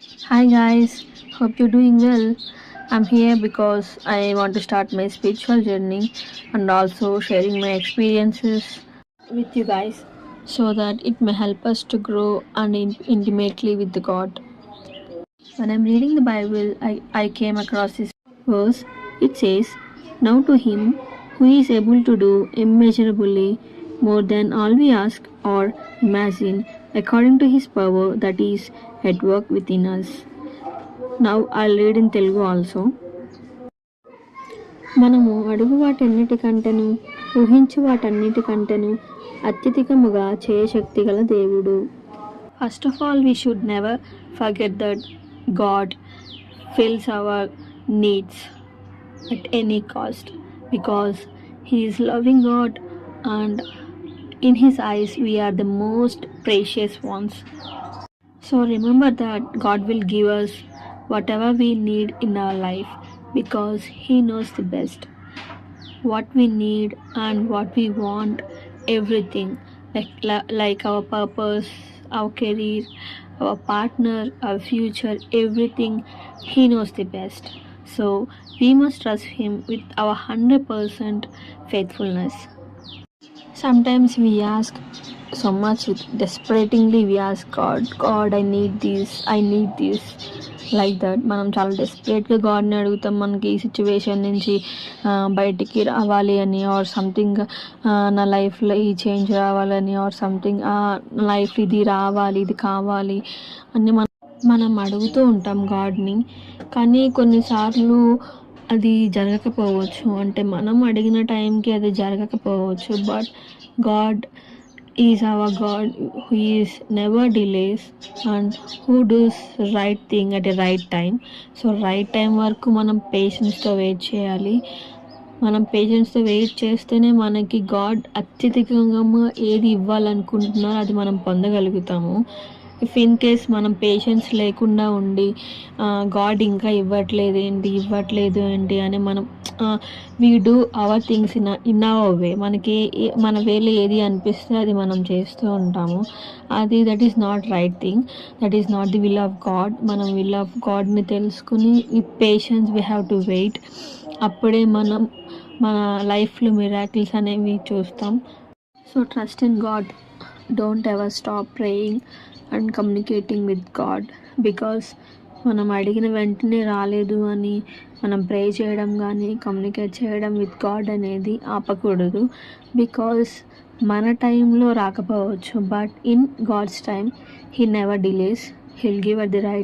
Hi guys, hope you're doing well. I'm here because I want to start my spiritual journey and also sharing my experiences with you guys so that it may help us to grow and intimately with the God. When I'm reading the Bible, I came across this verse. It says, "Now to him who is able to do immeasurably more than all we ask or imagine, according to his power that is at work within us." Now I'll read in Telugu also. మనము అడుగు వాటన్నిటికంటేను ఊహించు వాటన్నిటికంటేను అత్యధికముగా చేయశక్తి గల దేవుడు. First of all, we should never forget that God fills our needs at any cost because He is loving God and in His eyes we are the most precious ones. So remember that God will give us whatever we need in our life because He knows the best. What we need and what we want, everything like our purpose, our career, our partner, our future, everything He knows the best. So we must trust Him with our 100% faithfulness. Sometimes we ask so much desperately, we ask God, I need this like that. మనం చాలా డెస్పరేట్గా గాడ్ని అడుగుతాం మనకి ఈ situation నుంచి బయటికి రావాలి అని or something నా లైఫ్లో ఈ చేంజ్ రావాలని ఆర్ సంథింగ్ నా లైఫ్ ఇది రావాలి ఇది కావాలి అని మనం అడుగుతూ ఉంటాం గాడ్ని. కానీ కొన్నిసార్లు అది జరగకపోవచ్చు, అంటే మనం అడిగిన టైంకి అది జరగకపోవచ్చు. But God is our God who is never delays and who does right thing at a right time. So right time వరకు మనం పేషెన్స్తో వెయిట్ చేయాలి. మనం పేషెన్స్తో వెయిట్ చేస్తేనే మనకి గాడ్ అత్యధికంగా ఏది ఇవ్వాలనుకుంటున్నారో అది మనం పొందగలుగుతాము. ఇఫ్ ఇన్ కేస్ మనం పేషెన్స్ లేకుండా ఉండి గాడ్ ఇంకా ఇవ్వట్లేదు ఏంటి అని మనం we do our things in our way, మనకి మన వేలో ఏది అనిపిస్తే అది మనం చేస్తూ ఉంటాము. That is not right thing, that is not the will of God. మనం విల్ ఆఫ్ గాడ్ని తెలుసుకుని with patience we have to wait. అప్పుడే మనం మన లైఫ్లో మిరాకిల్స్ అనేవి చూస్తాం. So trust in God, don't ever stop praying and communicating with God. Because మనం అడిగిన వెంటనే రాలేదు అని మనం ప్రే చేయడం కానీ కమ్యూనికేట్ చేయడం విత్ గాడ్ అనేది ఆపకూడదు. బికాస్ మన టైంలో రాకపోవచ్చు, but in God's time he never delays, he'll give at the right